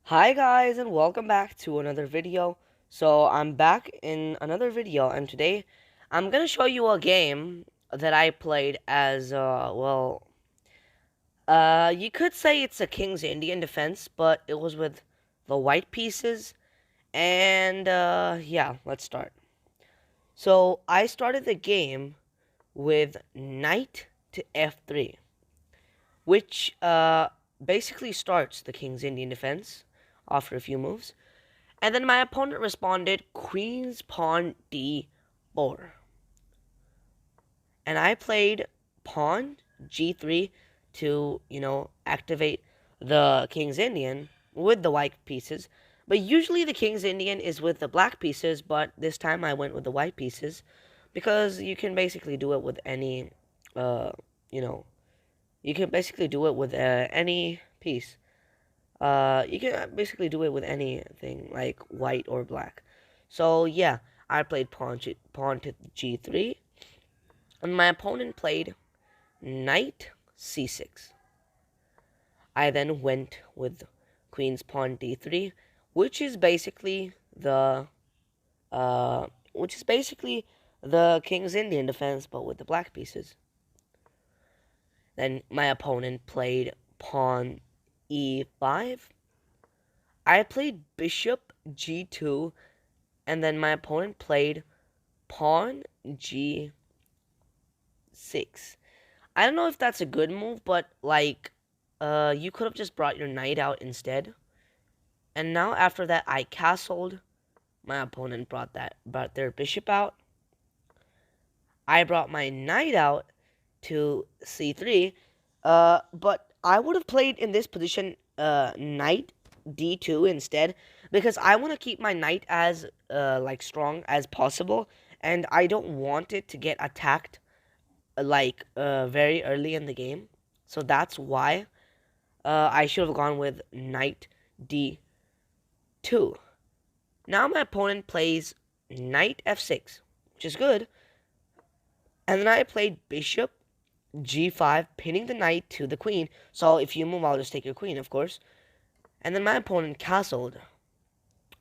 Hi guys, and welcome back to another video. So I'm back in another video, and today I'm gonna show you a game that I played as you could say it's a King's Indian Defense, but it was with the white pieces. And yeah, let's start. So I started the game with knight to f3, which basically starts the King's Indian Defense after a few moves. And then my opponent responded queen's pawn d4. And I played pawn g3 to, activate the King's Indian with the white pieces. But usually the King's Indian is with the black pieces, but this time I went with the white pieces because you can basically do it with any, uh, you know, you can basically do it with any piece. You can basically do it with anything like white or black. So yeah, I played pawn to g3, and my opponent played knight c6. I then went with queen's pawn d3, which is basically the uh, which is basically the King's Indian defense, but with the black pieces. Then my opponent played pawn e5. I played bishop g2, and then my opponent played pawn g6. I don't know if that's a good move, but like, you could have just brought your knight out instead. And now after that, I castled. My opponent brought their bishop out. I brought my knight out to c3. But I would have played in this position knight d2 instead, because I want to keep my knight as like strong as possible, and I don't want it to get attacked like very early in the game. So that's why I should have gone with knight d2. Now my opponent plays knight f6, which is good, and then I played bishop g5, pinning the knight to the queen. So if you move, I'll just take your queen, of course. And then my opponent castled,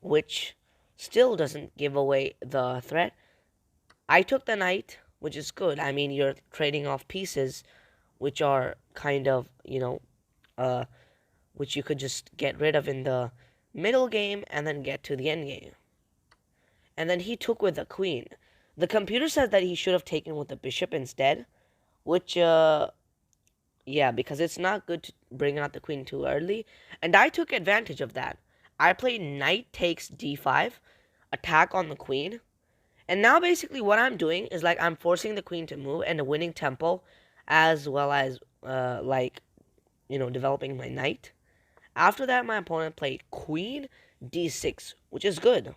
which still doesn't give away the threat. I took the knight, which is good. I mean, you're trading off pieces, which are kind of, uh, which you could just get rid of in the middle game and then get to the end game. And then he took with the queen. The computer says that he should have taken with the bishop instead, which, yeah, because it's not good to bring out the queen too early. And I took advantage of that. I played knight takes d5, attack on the queen. And now basically what I'm doing is like I'm forcing the queen to move and winning tempo, as well as developing my knight. After that, my opponent played queen d6, which is good.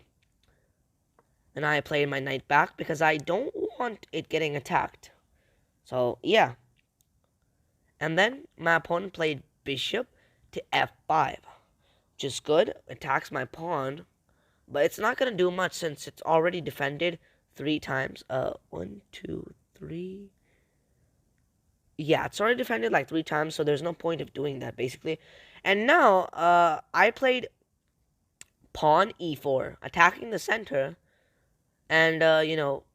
And I played my knight back because I don't want it getting attacked. So yeah. And then my opponent played bishop to f5, which is good. Attacks my pawn, but it's not going to do much since it's already defended 3 times. One, two, three. Yeah, it's already defended like 3 times, so there's no point of doing that, basically. And now, I played pawn e4, attacking the center, and,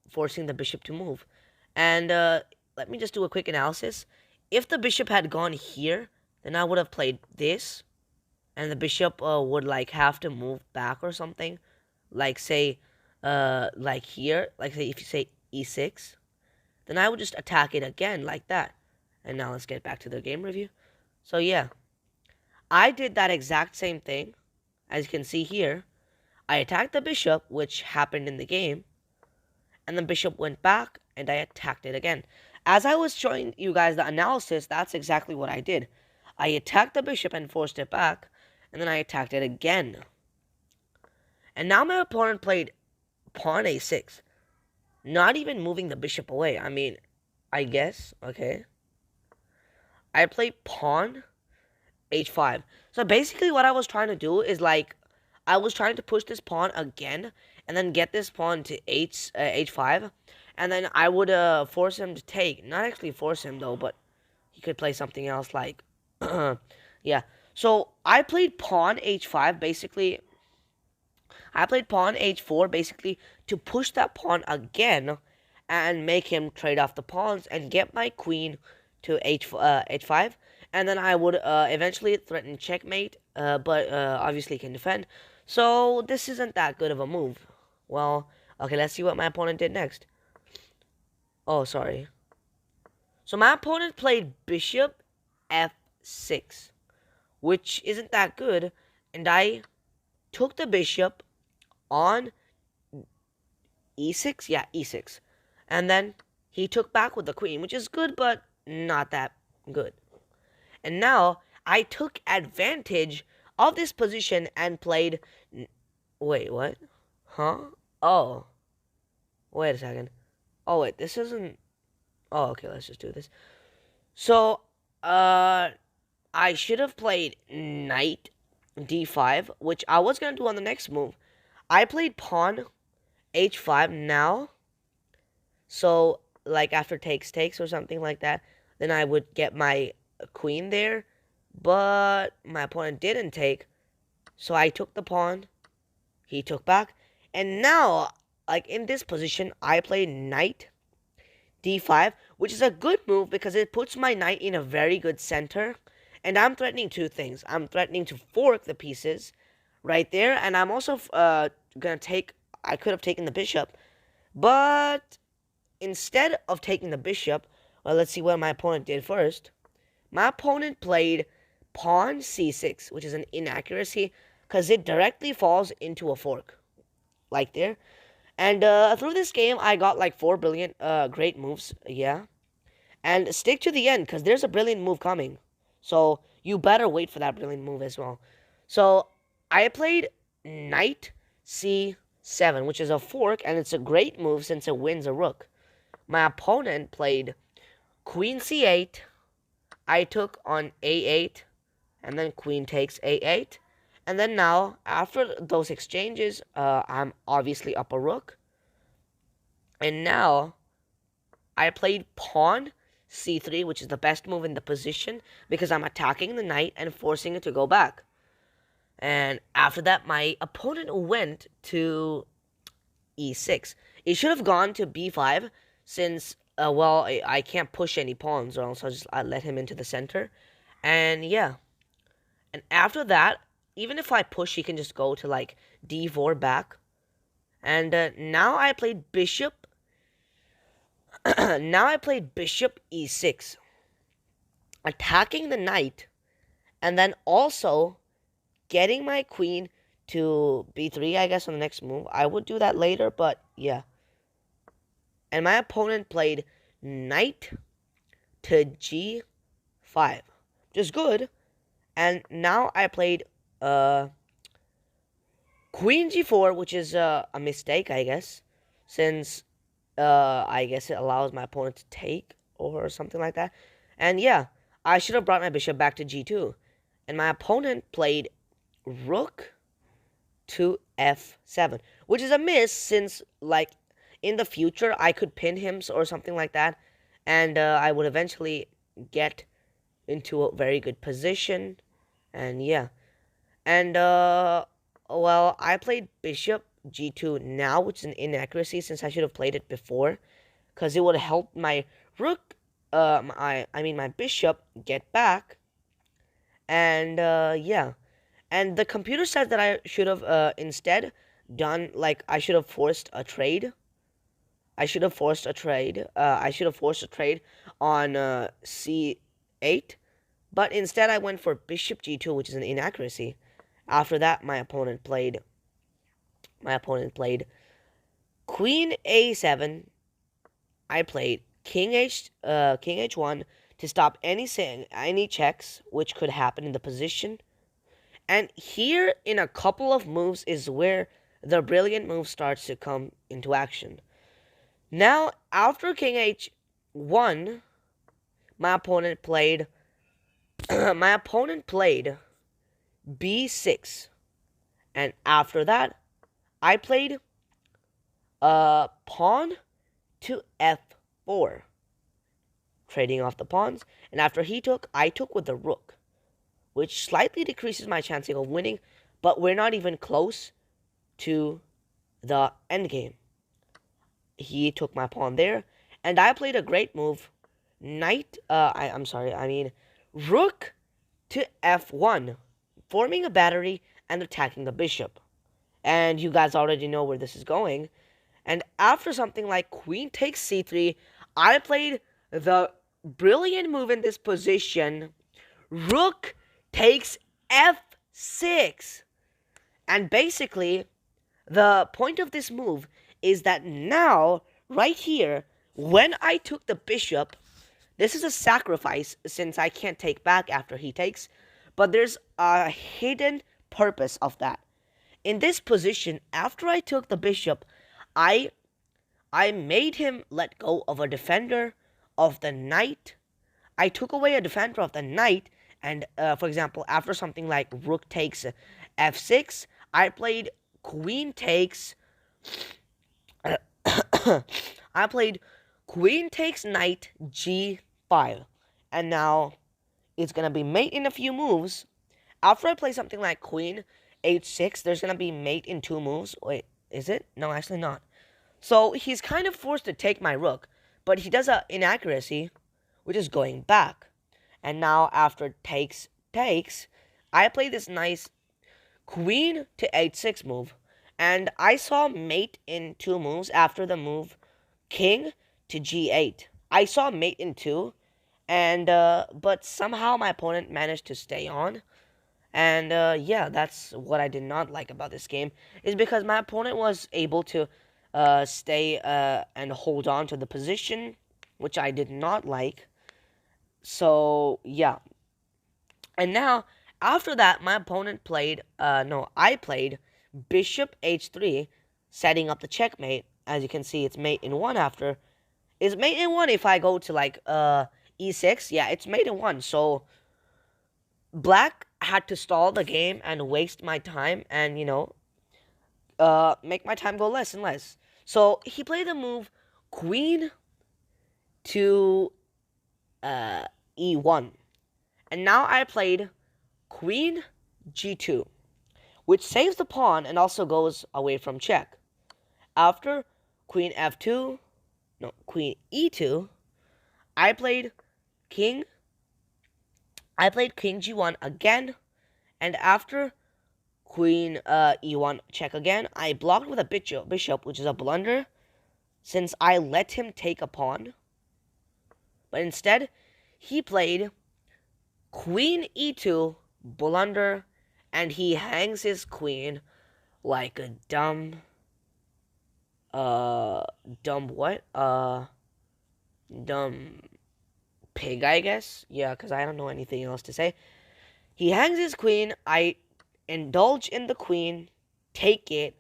forcing the bishop to move. And, let me just do a quick analysis. If the bishop had gone here, then I would have played this, and the bishop would like have to move back or something, like say like here, like say if you say e6, then I would just attack it again like that. And now let's get back to the game review. So yeah, I did that exact same thing. As you can see here, I attacked the bishop, which happened in the game, and the bishop went back and I attacked it again. As I was showing you guys the analysis, that's exactly what I did. I attacked the bishop and forced it back, and then I attacked it again. And now my opponent played pawn a6, not even moving the bishop away. I mean, I guess, okay. I played pawn h5. So basically what I was trying to do is like, I was trying to push this pawn again, and then get this pawn to h5, and then I would force him to take. Not actually force him though, but he could play something else like, yeah. So I played pawn h5 basically. I played pawn h4 basically to push that pawn again and make him trade off the pawns and get my queen to h5. And then I would eventually threaten checkmate, but obviously can defend. So this isn't that good of a move. Well, okay, let's see what my opponent did next. Oh, sorry. So my opponent played bishop f6, which isn't that good, and I took the bishop on e6, yeah, e6, and then he took back with the queen, which is good, but not that good. And now I took advantage of this position and played. Wait, what? Huh? Oh, wait a second. Oh wait, this isn't. Oh, okay, let's just do this. So, I should have played knight d5, which I was gonna do on the next move. I played pawn h5 now. So, like after takes or something like that, then I would get my queen there. But my opponent didn't take, so I took the pawn. He took back, and now, like in this position, I play knight d5, which is a good move because it puts my knight in a very good center. And I'm threatening two things. I'm threatening to fork the pieces right there, and I'm also gonna take. I could have taken the bishop, but instead of taking the bishop, well, let's see what my opponent did first. My opponent played pawn c6, which is an inaccuracy because it directly falls into a fork, like there. And through this game, I got like 4 brilliant, great moves, yeah. And stick to the end because there's a brilliant move coming. So you better wait for that brilliant move as well. So I played knight c7, which is a fork, and it's a great move since it wins a rook. My opponent played queen c8. I took on a8, and then queen takes a8. And then now, after those exchanges, I'm obviously up a rook. And now, I played pawn c3, which is the best move in the position, because I'm attacking the knight and forcing it to go back. And after that, my opponent went to e6. It should have gone to b5, since, well, I can't push any pawns, or else I let him into the center. And yeah. And after that, even if I push, he can just go to, like, d4 back. And now I played bishop. Now I played bishop e6. Attacking the knight. And then also getting my queen to b3, I guess, on the next move. I would do that later, but yeah. And my opponent played knight to g5, which is good. And now I played queen g4, which is a mistake, I guess, since I guess it allows my opponent to take or something like that. And yeah, I should have brought my bishop back to g2. And my opponent played rook to f7, which is a miss since, like, in the future I could pin him or something like that, and I would eventually get into a very good position. And yeah. And well, I played bishop g2 now, which is an inaccuracy since I should have played it before, because it would help my rook, my bishop get back. And yeah. And the computer said that I should have instead done, like, I should have forced a trade. I should have forced a trade. I should have forced a trade on c8. But instead I went for bishop g2, which is an inaccuracy. After that, my opponent played queen a7. I played king h1 to stop any checks which could happen in the position. And here, in a couple of moves, is where the brilliant move starts to come into action. Now, after king h1, my opponent played b6. And after that, I played pawn to f4, trading off the pawns. And after he took, I took with the rook, which slightly decreases my chances of winning, but we're not even close to the end game. He took my pawn there, and I played a great move. Rook to f1, forming a battery and attacking the bishop. And you guys already know where this is going. And after something like queen takes c3, I played the brilliant move in this position. Rook takes f6. And basically, the point of this move is that now, right here, when I took the bishop, this is a sacrifice since I can't take back after he takes, but there's a hidden purpose of that. In this position, after I took the bishop, I made him let go of a defender of the knight. I took away a defender of the knight, and for example, after something like rook takes f6, I played queen takes I played queen takes knight g5. And now it's going to be mate in a few moves. After I play something like queen h6, there's going to be mate in 2 moves. Wait, is it? No, actually not. So he's kind of forced to take my rook, but he does an inaccuracy, which is going back. And now after takes, I play this nice queen to h6 move. And I saw mate in 2 moves after the move king to g8. I saw mate in 2, and but somehow my opponent managed to stay on. And yeah, that's what I did not like about this game, is because my opponent was able to stay and hold on to the position, which I did not like. So yeah. And now, after that, my opponent played, I played bishop h3, setting up the checkmate. As you can see, it's mate in 1 after. Is mate in 1 if I go to, like, e6? Yeah, it's mate in 1, so black had to stall the game and waste my time and, make my time go less and less. So, he played the move queen to e1. And now I played queen g2, which saves the pawn and also goes away from check. After queen f2, queen e2, I played king g1 again, and after queen e1 check again, I blocked with a bishop, which is a blunder, since I let him take a pawn. But instead, he played queen e2, blunder, and he hangs his queen like a dumb pig, I guess. Yeah, because I don't know anything else to say. He hangs his queen, I indulge in the queen, take it,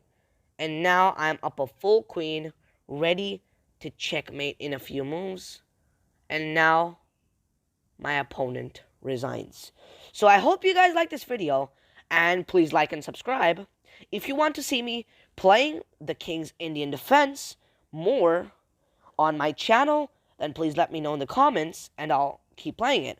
and now I'm up a full queen, ready to checkmate in a few moves. And now, my opponent resigns. So I hope you guys like this video, and please like and subscribe. If you want to see me playing the King's Indian Defense more on my channel, then please let me know in the comments, and I'll keep playing it.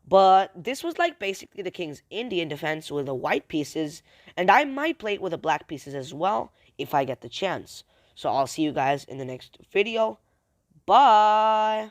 But this was like basically the King's Indian Defense with the white pieces, and I might play it with the black pieces as well if I get the chance. So I'll see you guys in the next video. Bye!